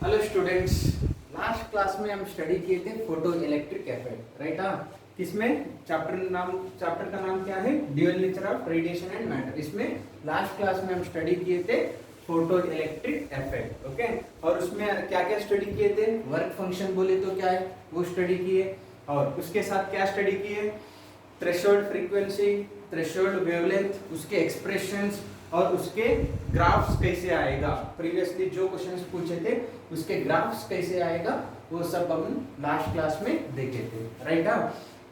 Hello students, last class में हम study किए थे फोटो इलेक्ट्रिक इफेक्ट, राइट? किसमें चैप्टर का नाम क्या है? Dual nature of radiation and matter. इसमें लास्ट क्लास में हम स्टडी किए थे फोटो इलेक्ट्रिक इफेक्ट, ओके। और उसमें क्या क्या स्टडी किए थे? वर्क फंक्शन बोले तो क्या है वो स्टडी किए, और उसके साथ क्या स्टडी किए? थ्रेशोल्ड फ्रीक्वेंसी, थ्रेशोल्ड वेवलेंथ, उसके एक्सप्रेशंस और उसके ग्राफ्स कैसे आएगा। प्रीवियसली जो क्वेश्चंस पूछे थे उसके ग्राफ्स कैसे आएगा वो सब हम लास्ट क्लास में देखे थे, राइट?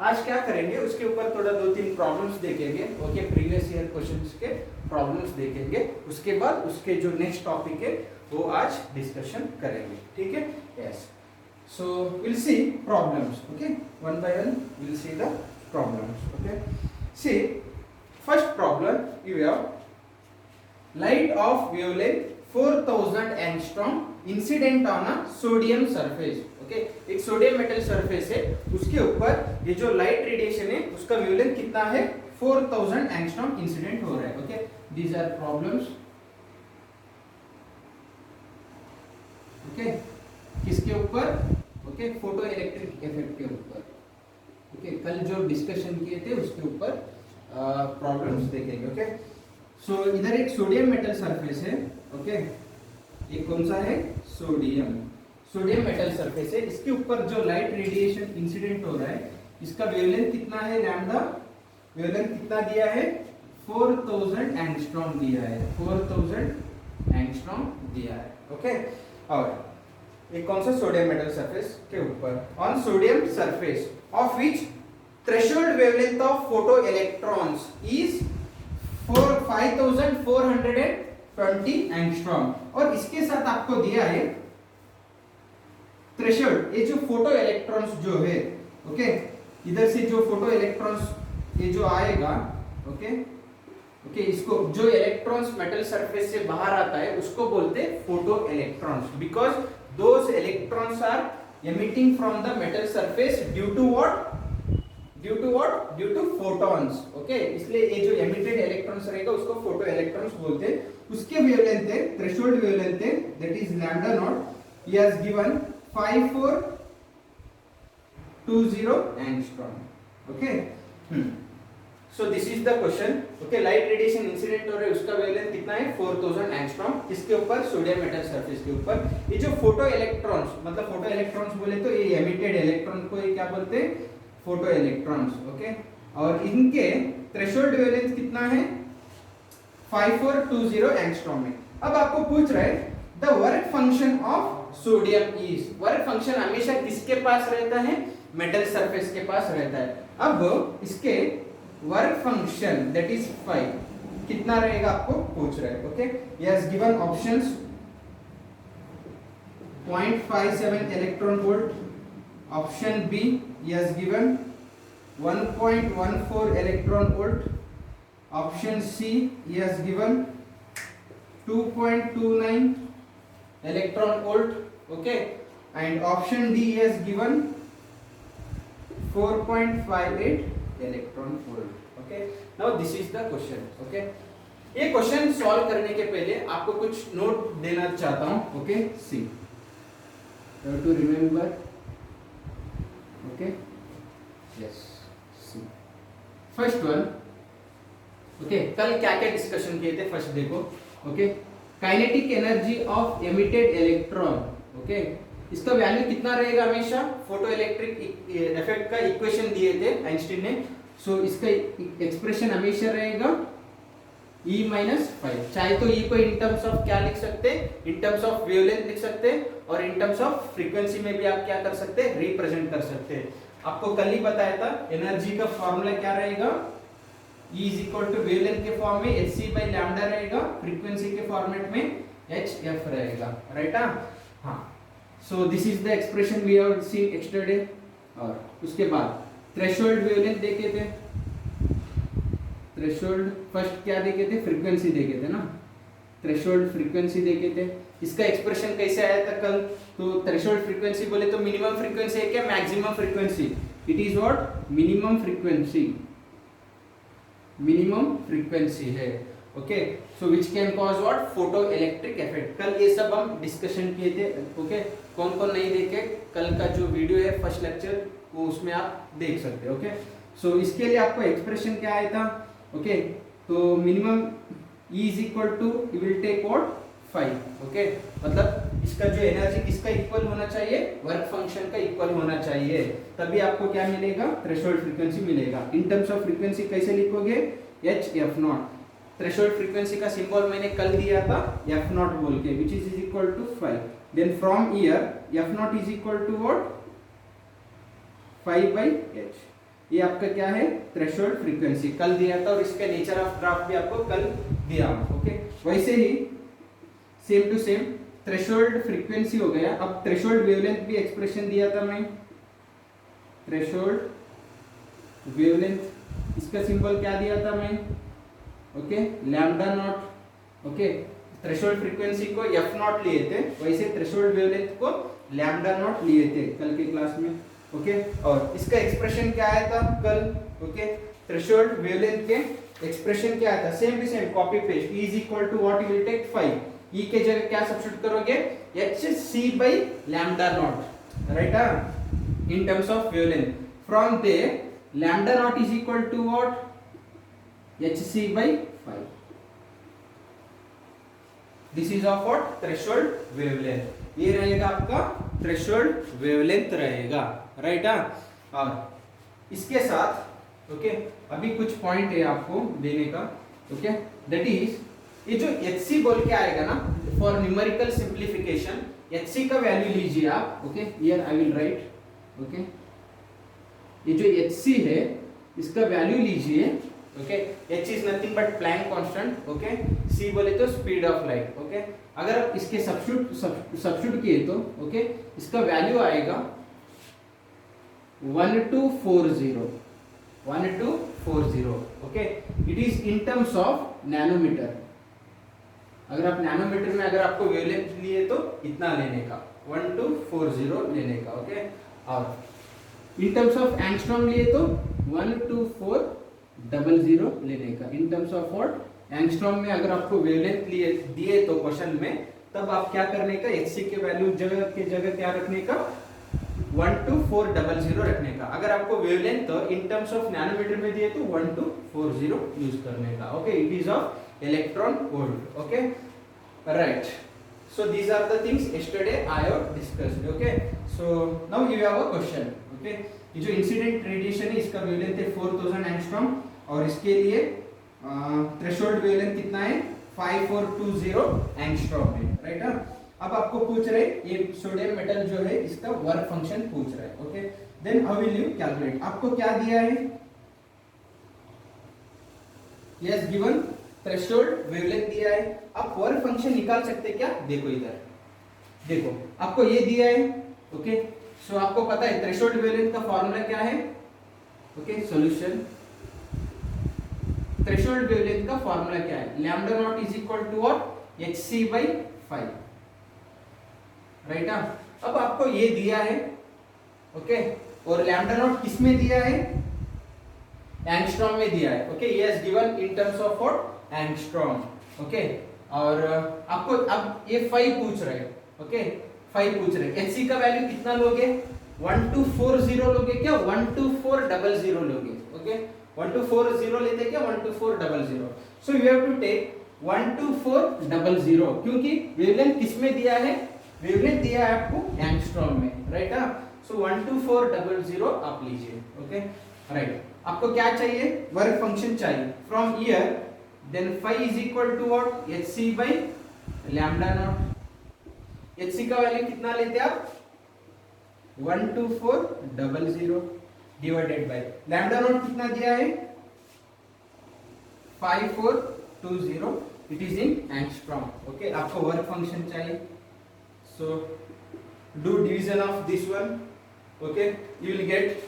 आज क्या करेंगे उसके ऊपर थोड़ा 2-3 प्रॉब्लम्स देखेंगे, ओके। प्रीवियस ईयर क्वेश्चंस के प्रॉब्लम्स देखेंगे, उसके बाद उसके जो नेक्स्ट टॉपिक है वो आज डिस्कशन करेंगे, ठीक है? Yes, so will see problems, okay. One by one will see the problems, okay. See, first problem you have light of wavelength 4000 angstrom incident on a sodium surface, okay. एक sodium metal surface है, उसके ऊपर ये जो light radiation है उसका wavelength कितना है? 4000 एंगस्ट्रॉम इंसिडेंट हो रहा है, okay. These are problems, okay. किसके ऊपर? ओके, फोटो इलेक्ट्रिक इफेक्ट के ऊपर, ओके। कल जो डिस्कशन किए थे उसके ऊपर प्रॉब्लम्स देखेंगे, ओके। सो इधर एक सोडियम मेटल सरफेस है, ओके। ये कौन सा है? सोडियम मेटल सरफेस है। इसके ऊपर जो लाइट रेडिएशन इंसिडेंट हो रहा है इसका वेवलेंथ कितना है? लैम्डा। वेवलेंथ कितना दिया है? 4000 एंगस्ट्रॉम दिया है, 4000 एंगस्ट्रॉम दिया है, ओके। और एक कौन सा? सोडियम मेटल सरफेस के ऊपर, on sodium surface of which threshold wavelength of photoelectrons is 5420 angstrom। और इसके साथ आपको दिया है थ्रेशोल्ड, ये जो फोटो इलेक्ट्रॉन्स जो है, ओके, इधर से जो फोटो इलेक्ट्रॉन्स ये जो आएगा, ओके ओके, इसको जो इलेक्ट्रॉन्स मेटल सरफेस से बाहर आता है उसको बोलते हैं photo electrons, because those electrons are emitting from the metal surface due to what? Due to photons, okay। इसलिए ये जो emitted electrons रहेगा उसको photo electrons बोलते हैं। उसके वेवलेंथ है, threshold वेवलेंथ है, that is lambda naught, he has given 5420 angstrom, okay। So this is the question, okay। Light radiation incident हो रहा है, उसका वेवलेंथ कितना है? 4000 एंगस्ट्रॉम। इसके ऊपर सोडियम मेटल सरफेस के ऊपर ये जो फोटो इलेक्ट्रॉन्स, मतलब फोटो इलेक्ट्रॉन्स बोले तो ये एमिटेड इलेक्ट्रॉन को ये क्या बोलते हैं? Photo electrons, okay. और इनके थ्रेशोल्ड वेवलेंथ कितना है? 5420 एंगस्ट्रॉम है। अब आपको पूछ रहा है the work function of sodium is. Work function हमेशा किसके पास रहता है? मेटल सरफेस के पास रहता है। अब इसके वर्क फंक्शन दैट इज 5 कितना रहेगा आपको पूछ रहा है, okay. he has given options 0.57 electron volt, option B he has given 1.14 electron volt, option C he has given 2.29 electron volt, okay, and option D he has given 4.58 electron volt, okay. Now this is the question, okay. ये question solve करने के पहले आपको कुछ note देना चाहता हूं, okay. See, you have to remember, okay, yes. See first one, okay. कल क्या क्या डिस्कशन किए थे फर्स्ट देखो, okay. Kinetic energy of emitted electron, okay, इसका वैल्यू कितना रहेगा? हमेशा फोटो इलेक्ट्रिक इफेक्ट का इक्वेशन दिए थे आइंस्टीन ने, सो इसका एक्सप्रेशन हमेशा रहेगा E - 5। चाहे तो E को इन टर्म्स ऑफ क्या लिख सकते हैं? इन टर्म्स ऑफ वेवलेंथ लिख सकते हैं, और इन टर्म्स ऑफ फ्रीक्वेंसी में भी आप क्या कर सकते हैं? रिप्रेजेंट कर सकते हैं। आपको कल ही बताया था एनर्जी का फॉर्मूला क्या रहेगा? E = वेवलेंथ के फॉर्म में hc/λ रहेगा, फ्रीक्वेंसी के फॉर्मेट में hf रहेगा, राइट? हाँ, so this is the expression we have seen yesterday। और उसके बाद थ्रेशोल्ड वेवलेंथ देखे थे, थ्रेशोल्ड फर्स्ट क्या देखे थे? फ्रीक्वेंसी देखे थे ना, थ्रेशोल्ड फ्रीक्वेंसी देखे थे। इसका एक्सप्रेशन कैसे आया था कल? तो थ्रेशोल्ड फ्रीक्वेंसी बोले तो मिनिमम फ्रीक्वेंसी है क्या? Maximum frequency? It is what? Minimum frequency, minimum frequency है। Okay, so which can cause what, photo electric effect. कल ये सब हम डिस्कशन किए थे। ओके, कौन कौन नहीं देखे कल का जो वीडियो है फर्स्ट लेक्चर, वो उसमें आप देख सकते हो। ओके, सो इसके लिए आपको एक्सप्रेशन क्या आया था। ओके, तो minimum E is equal to, you will take what 5। Okay, मतलब इसका जो एनर्जी किसका इक्वल होना चाहिए, वर्क फंक्शन का इक्वल होना चाहिए, तभी आपको क्या मिलेगा, थ्रेशोल्ड फ्रीक्वेंसी मिलेगा। इन टर्म्स ऑफ फ्रीक्वेंसी कैसे लिखोगे, h f naught. Threshold frequency का सिंबल मैंने कल दिया था एफ नॉट बोल के, which is equal to 5। Then from here f naught is equal to what 5/h। ये आपका क्या है, थ्रेशोल्ड फ्रीक्वेंसी कल दिया था, और इसका नेचर ऑफ ग्राफ भी आपको कल दिया। ओके, वैसे ही same to same threshold frequency हो गया। अब थ्रेशोल्ड वेवलेंथ भी एक्सप्रेशन दिया था मैं, थ्रेशोल्ड वेवलेंथ, इसका सिंबल क्या दिया था मैं, okay, lambda naught. Okay, threshold frequency को एफ नॉट लिए थे, वैसे थ्रेशोल्ड वेवलेंथ को लैम्डा नॉट लिए थे कल के क्लास में। ओके, और इसका एक्सप्रेशन क्या आया था कल। ओके, थ्रेशोल्ड वेवलेंथ के एक्सप्रेशन क्या आया था, same to same copy paste. E is equal to what, you will take 5। E के जगह क्या सब्स्टिट्यूट करोगे, hc by lambda naught, right, in terms of wavelength. From there lambda naught is equal to what, hc by 5। This is of what, threshold wavelength. ये रहेगा आपका threshold wavelength रहेगा, right. और इसके साथ ओके, अभी कुछ पॉइंट है आपको देने का। ओके, दैट इज ये जो hc बोल के आएगा ना, फॉर न्यूमेरिकल सिंप्लीफिकेशन hc का वैल्यू लीजिए आप। Okay, here I will write. Okay, ये जो hc है इसका वैल्यू लीजिए। Okay, h is nothing but Planck constant. Okay, c बोले तो स्पीड ऑफ लाइट। ओके, अगर आप इसके सब्स्टिट्यूट किए तो ओके, इसका वैल्यू आएगा 1240। Okay, it is in terms of nanometer. अगर आप नैनोमीटर में अगर आपको वेवलेंथ लिए तो इतना लेने का, 1240 लेने का। ओके, और इन टर्म्स ऑफ एंगस्ट्रॉम लिए तो 12400 लेने का। इन टर्म्स ऑफ व्हाट, एंगस्ट्रॉम में अगर आपको वेवलेंथ लिए दिए तो क्वेश्चन में, तब आप क्या करने का, hc के वैल्यू जगह के जगह क्या रखने का, 12400 रखने का। अगर आपको वेवलेंथ तो इन टर्म्स ऑफ नैनोमीटर में दिए तो 1240 यूज करने का। Okay, it is of electron volt. Okay, right, so these are the things yesterday I have discussed. Okay, so now you have a question. Okay, ये जो इंसिडेंट रेडिएशन है इसका wavelength है 4000 एंगस्ट्रॉम, और इसके लिए थ्रेशोल्ड वेवलेंथ कितना है, 5420 एंगस्ट्रॉम है, राइट। अब आपको पूछ रहे ये सोडियम मेटल जो है इसका वर्क फंक्शन पूछ रहा है। Okay, then how will you calculate. आपको क्या दिया है, यस गिवन थ्रेशोल्ड वेवलेंथ दिया है। आप वर्क फंक्शन निकाल सकते क्या, देखो इधर, देखो आपको ये दिया है। ओके, सो आपको पता है थ्रेशोल्ड वेवलेंथ का फॉर्मूला क्या है। ओके, सॉल्यूशन, थ्रेशोल्ड वेवलेंथ का फॉर्मूला क्या है, lambda naught is equal to what, hc by 5, right. अब आपको ये दिया है। ओके, और लैम्डा नॉट किस में दिया है, एंगस्ट्रॉम में दिया है। ओके, ये is given in terms of what, angstrom. Okay, और आपको अब ये 5 पूछ रहे हैं। ओके, 5 पूछ रहे हैं, hc का वैल्यू कितना लोगे, 1240 लोगे क्या, 12400 लोगे। ओके, 1240 लेते क्या, 12400। So you have to take 12400, क्योंकि वेवलेंथ किस में दिया है, वेवलेंथ दिया है आपको एंगस्ट्रॉम में, राइट। सो 12400 आप लीजिए। Okay, right. आपको क्या चाहिए, वर्क फंक्शन चाहिए। From here then 5 is equal to what, hc by lambda naught. hc का वैल्यू कितना लेते आप, 12400 डिवाइडेड बाय लैम्डा नॉट कितना दिया है, 5420, it is in angstrom. Okay, आपको वर्क फंक्शन चाहिए, so do division of this one. Okay, you will gate,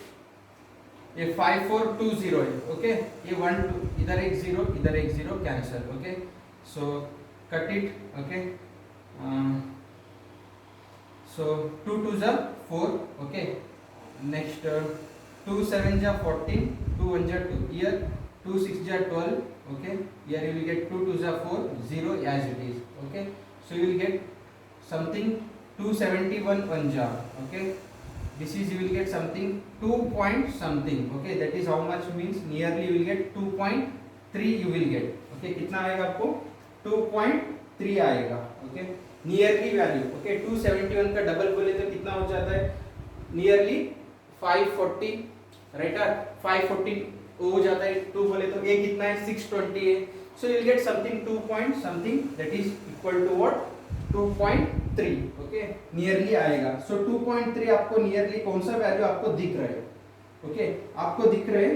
ये 5420 है। ओके, ये 1 2 इधर एक 0 इधर एक 0 cancel. Okay, so cut it. Okay, so 2 2 जा 4। ओके, नेक्स्ट 2 7 जा 14, 2 1 जा 2, here 2 6 जा 12, Okay, here you will get 2 2s are 4, 0 as it is. Okay, so you will get something 271 1 jar. Okay, this is you will get something 2 point something. Okay, that is how much means nearly you will get 2.3 you will get. Okay, कितना आएगा आपको 2.3 आएगा. Okay, nearly value. Okay, 271 का double बोले तो कितना हो जाता है, नियरली 540, राइट. 540 हो जाता है. 2 बोले तो ये कितना है, 620 है. So you will get something 2 point something that is equal to what, 2.3. Okay, nearly आएगा. सो 2.3 आपको नियरली कौन सा वैल्यू आपको दिख रहा है. ओके, आपको दिख रहे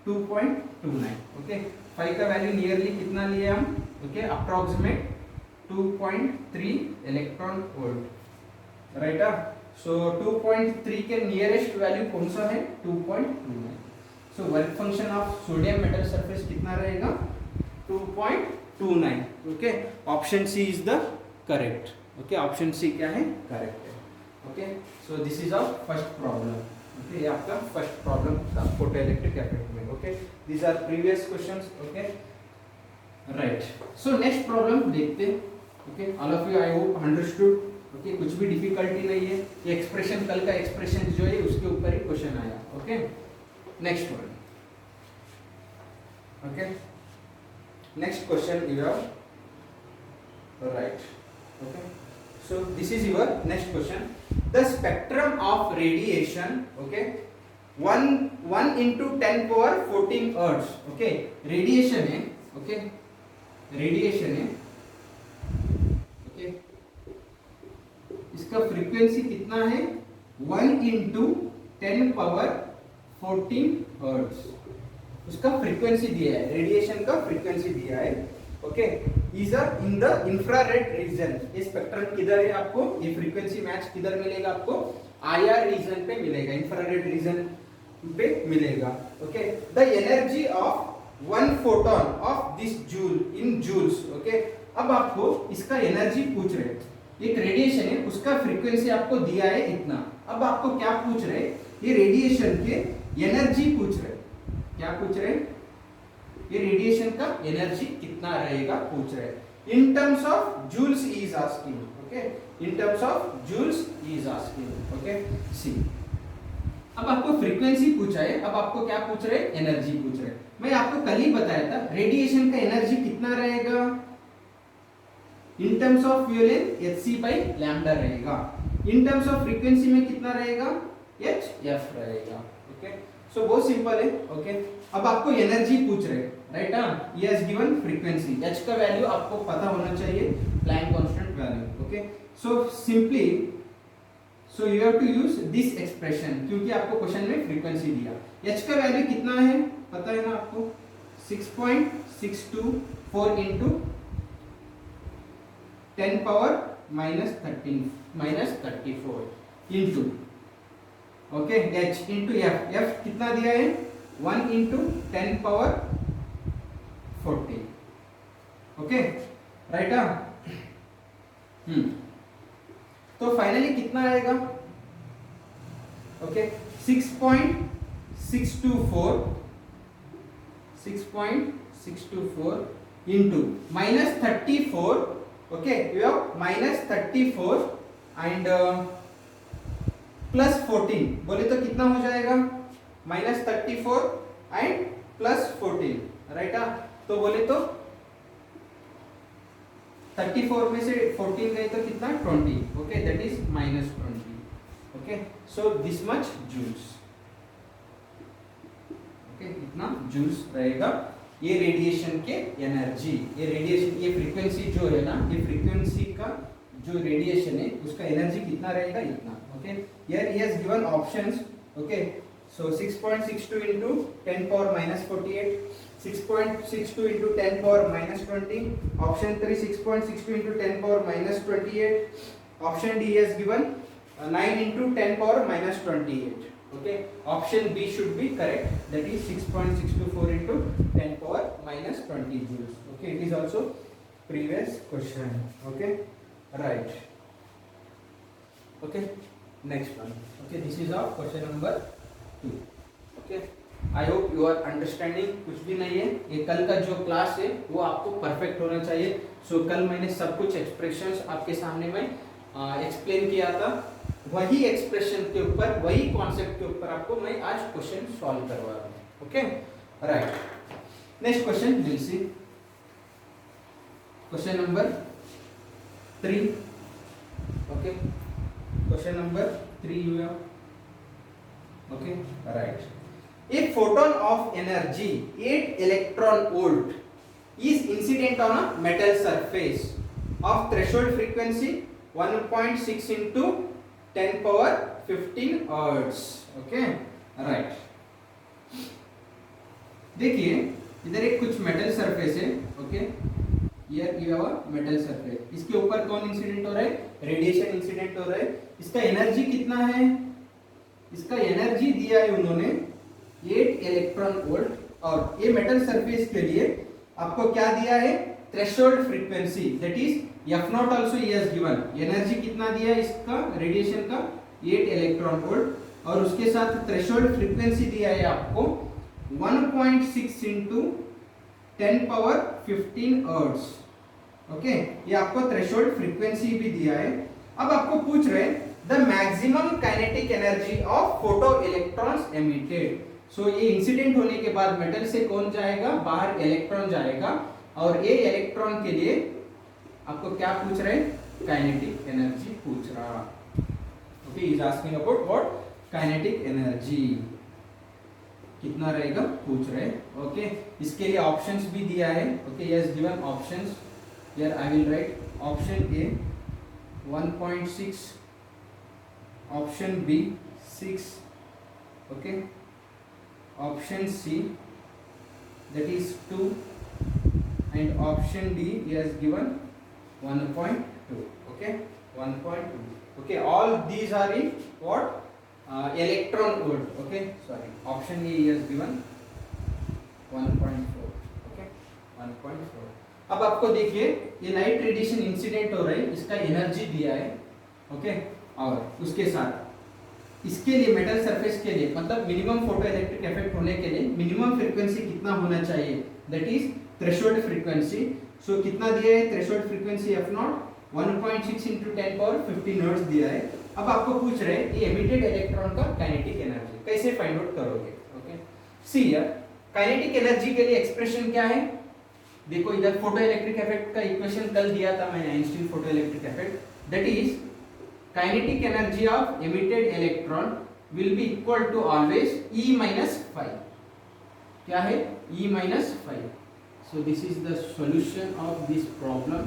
2.29. ओके, 5 का वैल्यू नियरली कितना लिए हम. Okay, approximate 2.3 electron volt, right. So 2.3 के नियरेस्ट वैल्यू कौन सा है, 2.29. So work function of sodium metal surface कितना रहेगा, 2.29. Okay, option C is the correct. Okay, option C क्या है, करेक्ट है. Okay, so this is our first problem. Okay, ये आपका फर्स्ट प्रॉब्लम था फोटो इलेक्ट्रिक इफेक्ट में. Okay, these are previous questions. Okay, right. So next problem देखते हैं. Okay, all of you I hope understood. Okay, कुछ भी difficulty नहीं है. ये एक्सप्रेशन, कल का एक्सप्रेशन जो है उसके ऊपर ही क्वेश्चन आया. Okay, next one. Okay, next question you have, right. Okay, so this is your next question. The spectrum of radiation, okay, 1 into 10 power 14 hertz. Okay, radiation है. Okay, radiation है. Okay, इसका frequency कितना है, 1 into 10 power 14 hertz. उसका frequency दिया है, radiation का frequency दिया है. Okay, is in the infrared reason. ये स्पेक्ट्रम किधर है आपको, ये फ्रीक्वेंसी मैच किधर मिलेगा आपको, आईआर रीजन पे मिलेगा, इंफ्रारेड रीजन पे मिलेगा. Okay, the energy of 1 photon of this joule in joules. Okay, अब आपको इसका एनर्जी पूछ रहे हैं. एक रेडिएशन है, उसका फ्रीक्वेंसी आपको दिया है इतना. अब आपको क्या पूछ रहे हैं, ये रेडिएशन के एनर्जी पूछ रहे. क्या पूछ रहे हैं, ये रेडिएशन का एनर्जी कितना रहेगा पूछ रहे हैं. In terms of joules is asking. Okay, in terms of joules is asking. Okay, see. अब आपको फ्रीक्वेंसी पूछा है, अब आपको क्या पूछ रहे हैं, एनर्जी पूछ रहे हैं. मैं आपको कल ही बताया था रेडिएशन का एनर्जी कितना रहेगा, in terms of wavelength hc by lambda रहेगा. इन टर्म्स ऑफ फ्रीक्वेंसी में कितना रहेगा, hf रहेगा. ओके, सो बहुत सिंपल है. ओके, अब आपको एनर्जी पूछ रहे हैं, राइट. ये हैज गिवन फ्रीक्वेंसी, h का वैल्यू आपको पता होना चाहिए, Planck constant value. Okay, so simply, so you have to use this expression, क्योंकि आपको क्वेश्चन में फ्रीक्वेंसी दिया. h का वैल्यू कितना है पता है ना आपको, 6.624 into 10 power minus 34 into, okay, h into f. f कितना दिया है, 1 into 10 power 40. Okay, right. तो फाइनली कितना आएगा, okay, 6.624 into -34. Okay, you have -34 and +14 बोले तो कितना हो जाएगा, -34 and +14, राइट. तो बोले तो 34 में से 14 गए तो कितना, 20. Okay, that is -20. Okay, so this much joules. Okay, इतना जूल्स रहेगा ये रेडिएशन के एनर्जी. ये रेडिएशन, ये फ्रीक्वेंसी जो है ना, ये फ्रीक्वेंसी का जो रेडिएशन है उसका एनर्जी कितना रहेगा, इतना. Okay, here he has given options. Okay, so 6.62 into 10 power -48, 6.62 into 10 power -20, option 3 6.62 into 10 power -28, option D has given 9 into 10 power -28. Okay, option B should be correct, that is 6.624 into 10 power -20 joules. Okay, it is also previous question. Okay, right. Okay, next one. Okay, this is our question number 2. Okay, I hope you are understanding. कुछ भी नहीं है, ये कल का जो class है वो आपको परफेक्ट होना चाहिए। सो कल मैंने सब कुछ एक्सप्रेशंस आपके सामने में एक्सप्लेन किया था, वही एक्सप्रेशन के ऊपर, वही कॉन्सेप्ट के ऊपर आपको मैं आज क्वेश्चन सॉल्व करवा रहा हूँ। Okay, right. Next question will see, question number 3। Okay, question number 3 you have. Okay, right. A photon of energy 8 electron volt is incident on a metal surface of threshold frequency 1.6 into 10 power 15 hertz. Okay, right. देखिए इधर एक कुछ metal surface है। Okay, here you have a metal surface, इसके ऊपर कौन incident हो रहा है? रेडिएशन इंसिडेंट हो रहा है। इसका एनर्जी कितना है? इसका एनर्जी दिया है उन्होंने 8 इलेक्ट्रॉन वोल्ट, और ये मेटल सरफेस के लिए आपको क्या दिया है? Threshold frequency, that is F not also he has given. Energy कितना दिया है इसका रेडिएशन का? 8 इलेक्ट्रॉन वोल्ट, और उसके साथ थ्रेशोल्ड फ्रीक्वेंसी दिया है आपको 1.6 into 10 पावर 15 हर्ट्ज। ओके, ये आपको थ्रेशोल्ड फ्रीक्वेंसी भी दिया है। अब आपको पूछ रहे हैं the maximum kinetic energy of photo electrons emitted. So ये इंसिडेंट होने के बाद मेटल से कौन जाएगा? बाहर इलेक्ट्रॉन जाएगा, और ये इलेक्ट्रॉन के लिए आपको क्या पूछ रहे हैं? काइनेटिक एनर्जी पूछ रहा। Okay, is asking about what? Kinetic energy कितना रहेगा पूछ रहे। ओके, इसके लिए ऑप्शंस भी दिया है। Okay, yes given options, here I will write option A 1.6, option B 6, okay, option C that is 2, and option D he has given 1.2. okay, 1.2. okay, all these are in what? Electron volt. okay, sorry, option A he has given 1.4. okay, 1.4. अब आपको देखिए ये light radiation incident हो रहा है, इसका energy दिया है। ओके, और उसके साथ इसके लिए मेटल सरफेस के लिए मतलब मिनिमम फोटो इलेक्ट्रिक इफेक्ट होने के लिए मिनिमम फ्रीक्वेंसी कितना होना चाहिए? That is threshold frequency. So कितना दिया है threshold frequency? F naught 1.6 into 10 power 15 hertz दिया है। अब आपको पूछ रहे हैं ये एमिटेड इलेक्ट्रॉन का काइनेटिक एनर्जी कैसे फाइंड आउट करोगे? Okay, see here kinetic energy के लिए एक्सप्रेशन क्या है? देखो इधर फोटो इलेक्ट्रिक इफेक्ट का इक्वेशन कल दिया था मैंने, Einstein photo electric effect, that is kinetic energy of emitted electron will be equal to always E minus 5। क्या है? E minus 5। So this is the solution of this problem.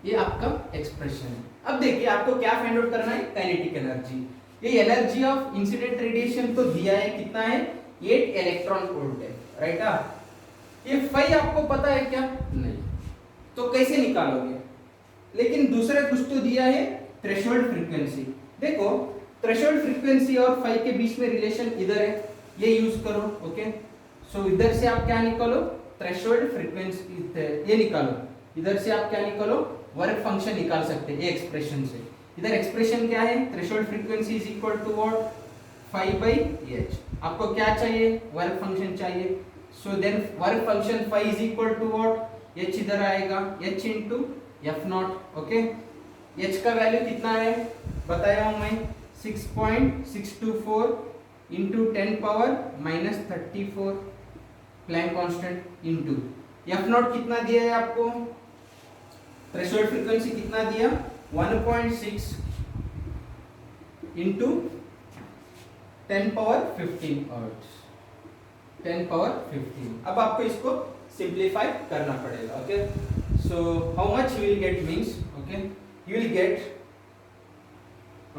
ये आपका expression है। अब देखिए आपको क्या फाइंड आउट करना है? Kinetic energy. ये एनर्जी ऑफ इंसिडेंट रेडिएशन तो दिया है, कितना है? 8 इलेक्ट्रॉन वोल्ट है, राइट? ये 5 आपको पता है क्या? नहीं, तो कैसे निकालोगे? लेकिन दूसरा कुछ तो दिया है, थ्रेशोल्ड फ्रीक्वेंसी। देखो थ्रेशोल्ड फ्रीक्वेंसी और 5 के बीच में रिलेशन इधर है, ये यूज करो। ओके, सो इधर से आप क्या निकालो? थ्रेशोल्ड फ्रीक्वेंसी ये निकालो। इधर से आप क्या निकालो? वर्क फंक्शन निकाल सकते हैं ये एक्सप्रेशन से। इधर एक्सप्रेशन क्या है? Threshold frequency is equal to what? 5/h। आपको क्या चाहिए? वर्क फंक्शन चाहिए। So then work function 5 is equal to what? h इधर आएगा, h into f naught. Okay, h का वैल्यू कितना है बताया हूं मैं? 6.624 into 10 power -34 Planck constant into f naught कितना दिया है आपको? थ्रेशोल्ड फ्रीक्वेंसी कितना दिया? 1.6 into 10 पावर 15 हर्ट्ज, 10 पावर 15। अब आपको इसको सिंप्लीफाई करना पड़ेगा। Okay, so how much you will gate means, okay, you will get,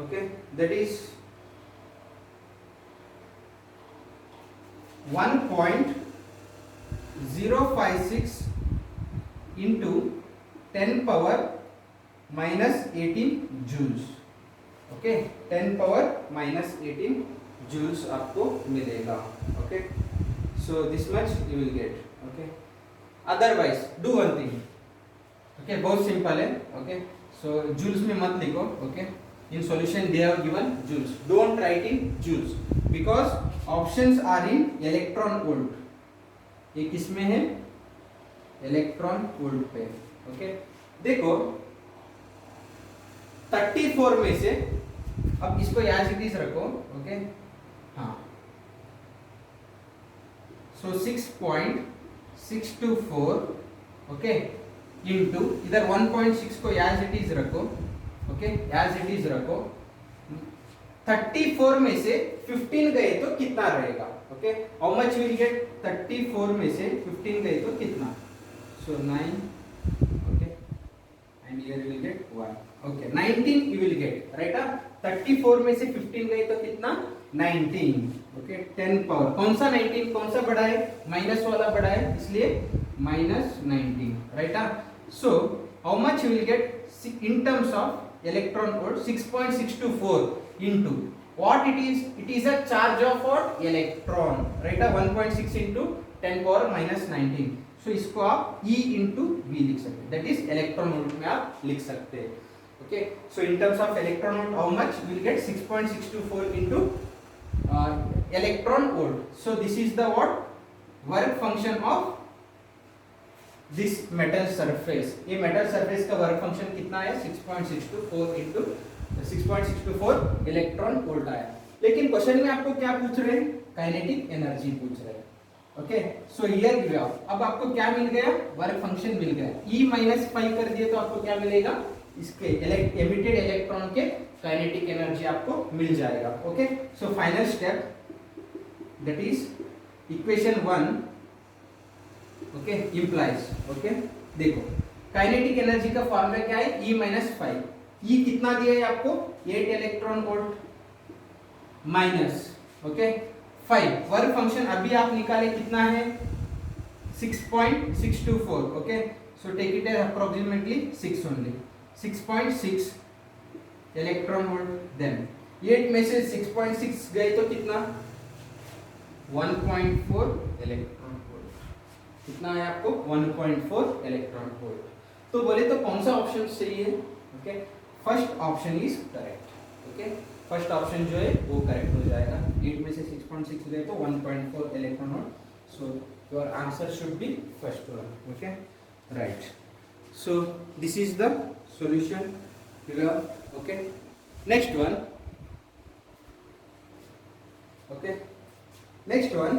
okay, that is 1.056 into 10 power -18 joules। Okay, 10 power -18 joules आपको मिलेगा। Okay, so this much you will get। Okay, otherwise do one thing. Okay, बहुत simple है। Okay, सो joules में मत लिखो। Okay, In solution they have given joules. Don't write in joules because options are in electron volt. ये किस में है? Electron volt पे. ओके देखो 34 में से अब इसको एज इट इज रखो. ओके हाँ सो 6.624 ओके इंटू इधर 1.6 को एज इट इज रखो. ओके एज इट इज रखो. 34 में से 15 गए तो कितना रहेगा? Okay how much will get 34 में से 15 गए तो कितना? सो 9 okay and here will get 1. Okay 19 you will get right. 34 में से 15 गए तो कितना? 19. ओके 10 पावर कौन सा 19 कौन सा बड़ा है? माइनस वाला बड़ा है इसलिए -19 right. So how much you will gate in terms of electron volt? 6.624 into what it is? It is a charge of what? Electron right. 1.6 into 10 power -19. so इसको आप E into V लिख सकते हैं. that is electron volt में आप लिख सकते हैं. okay so in terms of electron volt how much we will get? 6.624 into electron volt. so this is the what work function of this metal surface. ये metal surface का work function कितना है? 6.624 into 6.624 electron volt आया. लेकिन question में आपको क्या पूछ रहे हैं? काइनेटिक एनर्जी पूछ रहे हैं. Okay so here give up. अब आपको क्या मिल गया? वर्क फंक्शन मिल गया. E -5 कर दिए तो आपको क्या मिलेगा? इसके एमिटेड इलेक्ट्रॉन के काइनेटिक एनर्जी आपको मिल जाएगा. Okay so final step that is equation 1 okay implies. Okay देखो काइनेटिक एनर्जी का फॉर्मूला क्या है? E -5. E कितना दिया है आपको? 8 electron volt minus okay 5. Work function अभी आप निकाले कितना है? 6.624. Okay so take it as approximately 6 only. 6.6 electron volt. Then 8 में से 6.6 गए तो कितना? 1.4 इलेक्ट्रॉन वोल्ट. कितना है आपको? 1.4 इलेक्ट्रॉन वोल्ट. तो बोले तो कौन सा ऑप्शन सही है? Okay first option is correct. Okay first option जो है वो करेक्ट हो जाएगा. 8 में से 6.6 गए तो 1.4 electron volt. So your answer should be first one. Okay right. So this is the solution. Okay next one. Okay next one.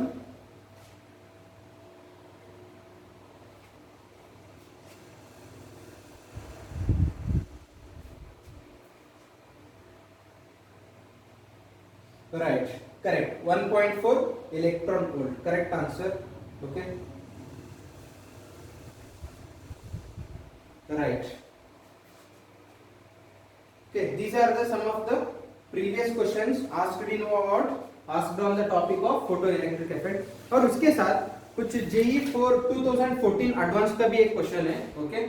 right correct 1.4 electron volt correct answer. okay right. Okay, these are the some of the previous questions asked in what asked on the topic of photoelectric effect. और उसके साथ कुछ JEE for 2014 advance का भी एक question है. Okay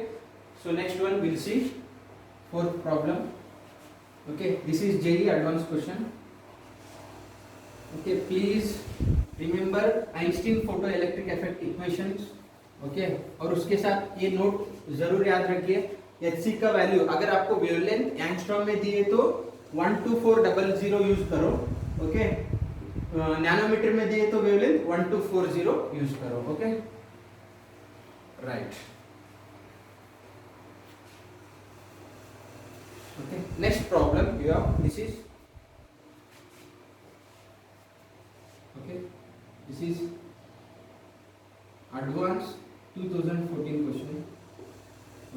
so next one will C fourth problem. Okay this is JEE advance question. Okay please remember Einstein photoelectric effect equations. Okay और उसके साथ ये नोट जरूर याद रखिए. Hc का वैल्यू अगर आपको वेवलेंथ एंगस्ट्रॉम में दिए तो 12400 यूज करो. ओके नैनोमीटर में दिए तो वेवलेंथ 1240 यूज करो. Okay right. Okay next problem you have this is okay this is advance 2014 question.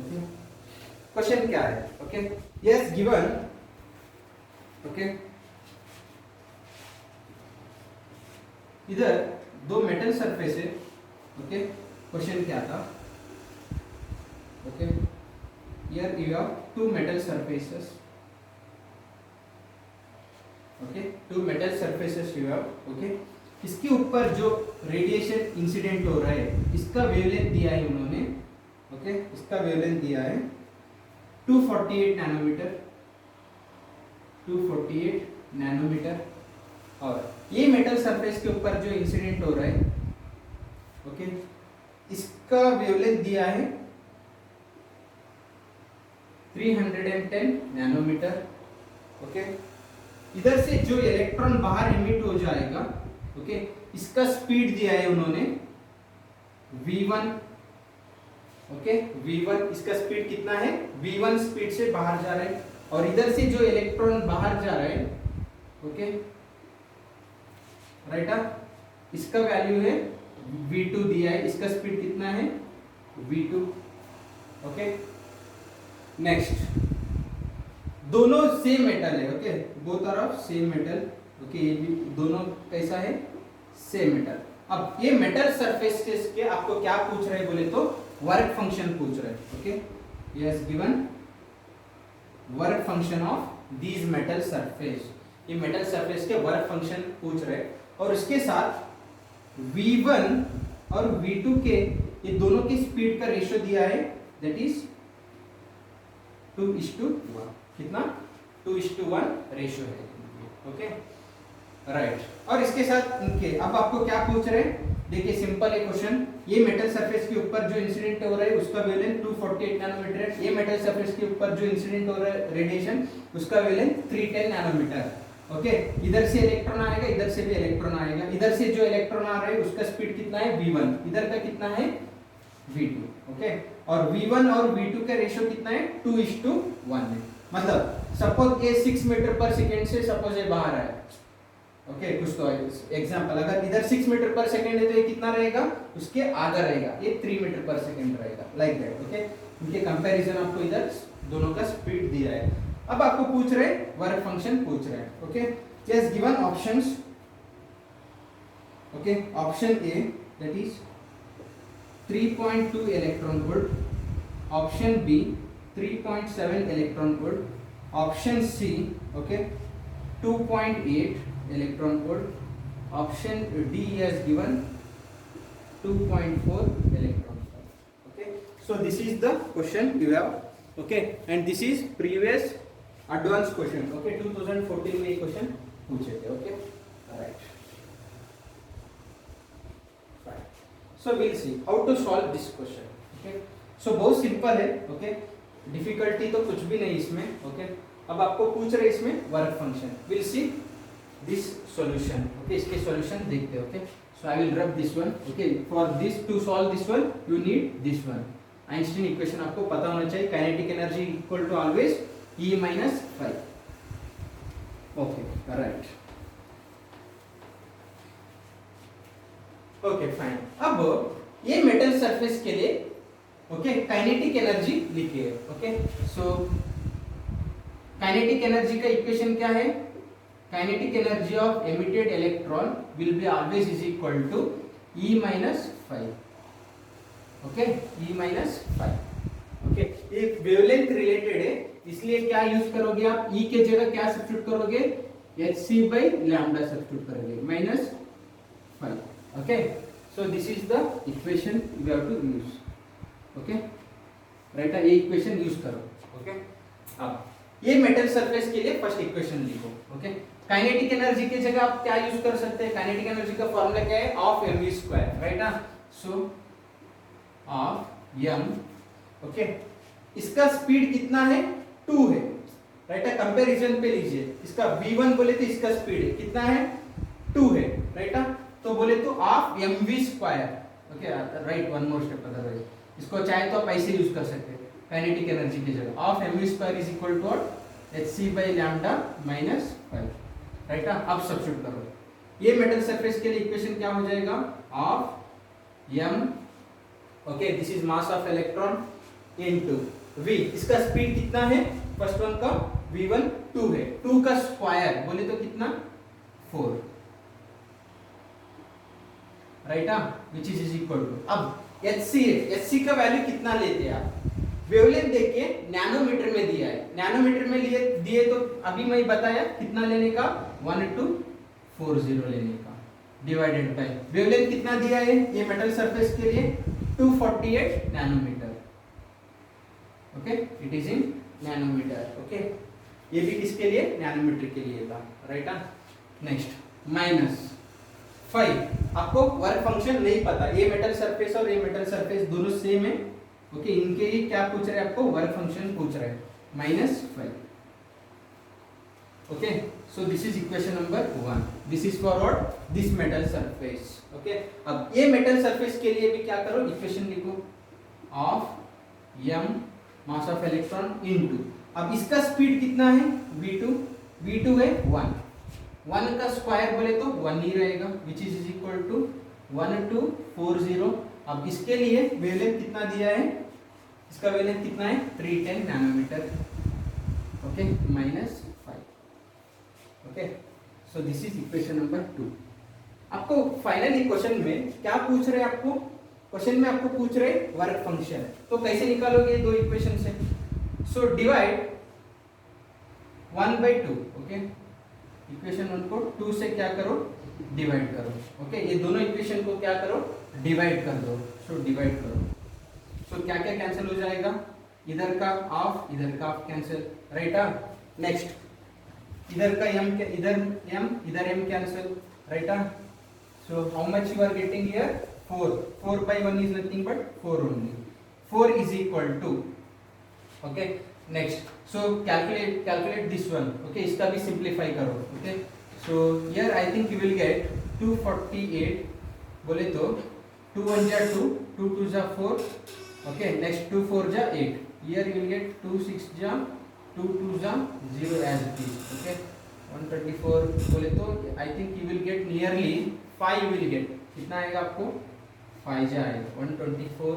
Okay question क्या है? Okay yes given. ओके इधर दो मेटल सरफेस है. ओके क्वेश्चन क्या था? Okay here you have two metal surfaces. Okay two metal surfaces you have. Okay इसके ऊपर जो रेडिएशन इंसिडेंट हो रहा है इसका वेवलेंथ दिया है उन्होंने. ओके इसका वेवलेंथ दिया है 248 नैनोमीटर. 248 नैनोमीटर. और ये मेटल सरफेस के ऊपर जो इंसिडेंट हो रहा है ओके इसका वेवलेंथ दिया है 310 नैनोमीटर. ओके, इधर से जो इलेक्ट्रॉन बाहर एमिट हो जाएगा, ओके, इसका स्पीड दिया है उन्होंने v1, ओके, v1 इसका स्पीड कितना है, v1 स्पीड से बाहर जा रहा है, और इधर से जो इलेक्ट्रॉन बाहर जा रहा है, ओके, राइट, इसका वैल्यू है v2 दिया है, इसका स्पीड कितना है v2, ओके। नेक्स्ट, दोनों सेम मेटल है, okay, both are of same metal, okay, ये भी दोनों कैसा है, सेम मेटल। अब ये मेटल सरफेसेस के आपको क्या पूछ रहे हैं बोले तो वर्क फंक्शन पूछ रहे हैं, okay, yes given work function of these metal surface, ये मेटल सरफेस के वर्क फंक्शन पूछ रहे हैं, और इसके साथ v1 और v2 के ये दोनों की स्पीड का रेशियो दिया है, दैट इज 2:1, कितना 2:1 रेशियो है, ओके, राइट। और इसके साथ इनके अब आपको क्या पूछ रहे हैं, देखिए सिंपल है क्वेश्चन, ये मेटल सरफेस के ऊपर जो इंसिडेंट हो रहा है उसका वेवलेंथ 248 नैनोमीटर है, ये मेटल सरफेस के ऊपर जो इंसिडेंट हो रहा है रेडिएशन उसका वेवलेंथ 310 नैनोमीटर, ओके। इधर से इलेक्ट्रॉन आएगा, इधर से भी इलेक्ट्रॉन आएगा, इधर से जो इलेक्ट्रॉन आ रहा है उसका स्पीड कितना है v1, इधर का कितना है v2, ओके, और v1 और v2 का रेशियो कितना है 2:1 है, मतलब सपोज ये 6 मीटर पर सेकेंड से सपोज ये बाहर है, ओके, कुछ तो एग्जांपल, अगर इधर 6 मीटर पर सेकेंड है तो ये कितना रहेगा, उसके आधा रहेगा, ये 3 मीटर पर सेकेंड रहेगा, लाइक दैट, ओके। इनके कंपैरिजन आपको इधर दोनों का स्पीड दिया है। अब आपको पूछ रहे हैं वर्क फंक्शन पूछ रहे हैं, okay, just given options, okay, option A that is 3.2 electron volt, option B 3.7 electron volt, option C, okay, 2.8 electron volt, option D is given 2.4 electron volt, okay. So this is the question you have, okay, and this is previous advanced question, okay, 2014 में question पूछे थे, okay, alright, fine. So we'll see how to solve this question, okay. So बहुत simple है, okay, difficulty तो कुछ भी नहीं इसमें, okay. अब आपको पूछ रहे इसमें work function, we'll see this solution, okay, इसके solution देखते हैं, okay. So I will rub this one, okay, for this to solve this one you need this one, Einstein equation आपको पता होना चाहिए, kinetic energy equal to always E minus phi, okay, right, okay, fine. अब ये metal surface के लिए, okay, kinetic energy लिखिए, okay. So kinetic energy का equation क्या है, kinetic energy of emitted electron will be always is equal to E minus phi, okay, E minus phi, okay. ये wavelength related है, इसलिए क्या यूज करोगे आप, E के जगह क्या सब्स्टिट्यूट करोगे, hc by lambda सब्स्टिट्यूट करोगे minus phi, okay. So this is the equation you have to use, okay, right, ये equation यूज करो, okay. अब ये मेटल सरफेस के लिए फर्स्ट इक्वेशन लिखो, ओके। काइनेटिक एनर्जी की जगह आप क्या यूज कर सकते हैं, काइनेटिक एनर्जी का फॉर्मूला क्या है, ऑफ mv स्क्वायर, राइट ना, सो ऑफ m, ओके, इसका स्पीड कितना है 2 है, राइट ना, कंपैरिजन पे लीजिए, इसका v1 बोले तो इसका स्पीड है कितना है 2 है, राइट ना, तो बोले तो of mv square, okay, right, one more step otherwise इसको चाहे तो आप ऐसे यूज कर सकते हैं, काइनेटिक एनर्जी की जगह of mv square is equal to hc by lambda minus 5, right ना। अब सब्स्टिट्यूट करो, ये मेटल सरफेस के लिए इक्वेशन क्या हो जाएगा, of m, okay, this is mass of electron into v, इसका स्पीड कितना है, फर्स्ट वन का v1 2 है, 2 का स्क्वायर बोले तो कितना 4, राइट ना, विच इज इक्वल टू, अब hc है, hc का वैल्यू कितना लेते हैं आप, वेवलेंथ देखिए नैनोमीटर में दिया है, नैनोमीटर में लिए दिए तो अभी मैं बताया कितना लेने का 1240 लेने का, डिवाइडेड बाय वेवलेंथ कितना दिया है ये मेटल सरफेस के लिए 248 nanometer, okay, it is in nanometer, okay, ये भी किसके लिए, नैनोमीटर के लिए था, राइट ना। नेक्स्ट माइनस 5, आपको वर्क फंक्शन नहीं पता, ये मेटल सरफेस और ये मेटल सरफेस दोनों सेम है, ओके, इनके लिए क्या पूछ रहे हैं आपको, वर्क फंक्शन पूछ रहे हैं, -5, okay, so this is equation number 1. This is for what, this metal surface. Okay, अब ये मेटल सरफेस के लिए भी क्या करो, इक्वेशन लिखो of m mass of electron into, अब इसका स्पीड कितना है v2 है 1 का स्क्वायर बोले तो 1 ही रहेगा, विच इज इक्वल टू 1240. अब इसके लिए वेवलेंथ कितना दिया है, इसका वेवलेंथ कितना है 310 nanometer. Okay, -5. Okay, so this is equation number 2. आपको फाइनली क्वेश्चन में क्या पूछ रहे हैं, आपको क्वेश्चन में आपको पूछ रहे वर्क फंक्शन, तो कैसे निकालोगे दो इक्वेशन से. So divide 1/2. ओके, इक्वेशन 1 को 2 से क्या करो, डिवाइड करो. ओके, ये दोनों इक्वेशन को क्या करो, डिवाइड कर दो. सो डिवाइड करो, सो क्या क्या कैंसिल हो जाएगा, इधर का ऑफ इधर का ऑफ कैंसिल, राइट. नेक्स्ट इधर का m इधर m cancel, right. So how much you are getting here 4/1 is nothing but 4 only. 4 is equal to, okay, next so calculate this one. Okay, इसका भी simplify करो. Okay, so here I think you will get 248 बोले तो 2 1 जा 2, 2 2 जा 4. Okay, next 2 4 जा 8. Here you will get 2 6 जा 2 2 जा 0 as it is. Okay, 124 बोले तो I think you will get nearly 5 will get, कितना आएगा आपको 5 जाएगा. 124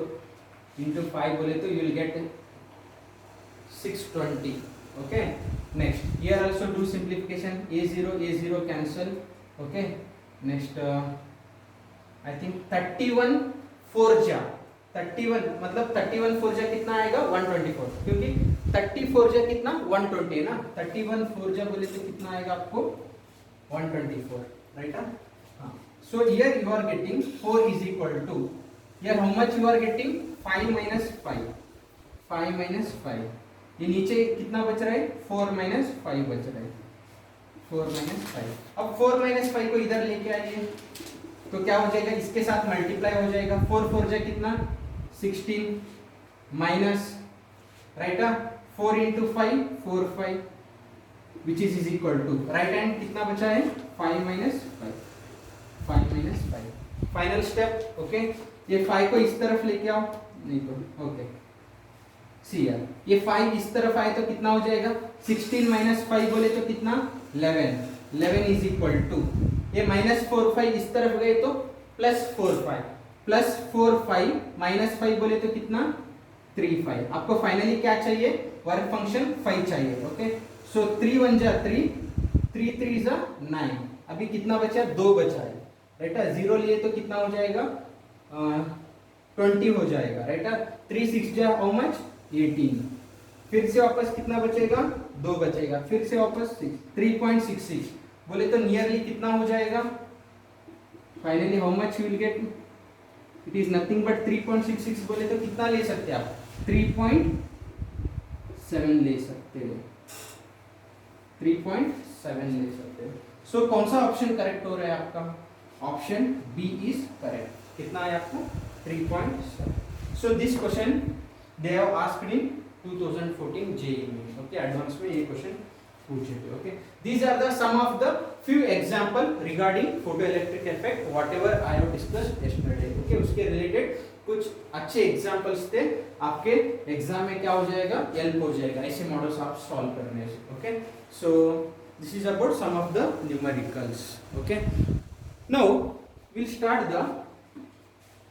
into 5 बोले तो you will get 620. Okay, next here also do simplification, a0 cancel. Okay, next I think 31 4 जा 31 मतलब 31 4 जा कितना आएगा 124, क्योंकि 34 जा कितना 120 है ना. 31 4 जा बोले तो कितना आएगा आपको 124, right. So here you are getting 4 is equal to, here how much you are getting 5 minus 5, 5 minus 5. ये नीचे कितना बच रहा है 4 minus 5 बच रहा है, 4 minus 5. अब 4 minus 5 को इधर लेके आइए तो क्या हो जाएगा, इसके साथ मल्टीप्लाई हो जाएगा. 4 4 जा कितना 16 minus, right. 4 into 5 4 5 which is equal to, right hand कितना बचा है 5 minus 5, 5 minus 5. Final step. Okay, ये 5 को इस तरफ लेके आओ, नहीं तो ओके सी यार, ये 5 इस तरफ आए तो कितना हो जाएगा 16 minus 5 बोले तो कितना 11 is equal to, ये -4 5 इस तरफ गए तो +4 5 +4 5 -5 बोले तो कितना 3 5. आपको फाइनली क्या चाहिए, वर्क फंक्शन 5 चाहिए. ओके, सो 3 1 जा 3, 3 3 जा 9. अभी कितना बचा 2 बचा है, राइट. 0 लिए तो कितना हो जाएगा 20 हो जाएगा, राइट. 3 6 जा हाउ मच 18. फिर से वापस कितना बचेगा 2 बचेगा, फिर से वापस 6 3.66 बोले तो नियरली कितना हो जाएगा, finally how much you will gate, it is nothing but 3.66 बोले तो कितना ले सकते हैं आप 3.7 ले सकते हो, 3.7 ले सकते हो. सो कौन सा ऑप्शन करेक्ट हो रहा है आपका, ऑप्शन बी इज करेक्ट. कितना है आपको 3.7. So this question they have asked in 2014 JEE में. ओके, एडवांस में ये क्वेश्चन पूछे थे. Okay, these are the some of the few example regarding photo electric effect whatever I have discussed yesterday. Okay, उसके related कुछ अच्छे examples थे, आपके एग्जाम में क्या हो जाएगा हेल्प हो जाएगा ऐसे मॉडल्स आप सॉल्व करने से. Okay, so this is about some of the numericals. Okay, now will start the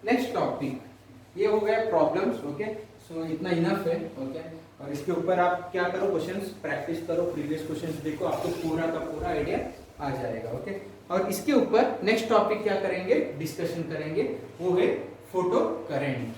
next topic. ये हो गया प्रॉब्लम्स. ओके, सो इतना इनफ है. ओके, और इसके ऊपर आप क्या करो, क्वेश्चंस प्रैक्टिस करो, प्रीवियस क्वेश्चंस देखो, आपको पूरा का पूरा आइडिया आ जाएगा. ओके, और इसके ऊपर नेक्स्ट टॉपिक क्या करेंगे, डिस्कशन करेंगे, वो है फोटो करंट.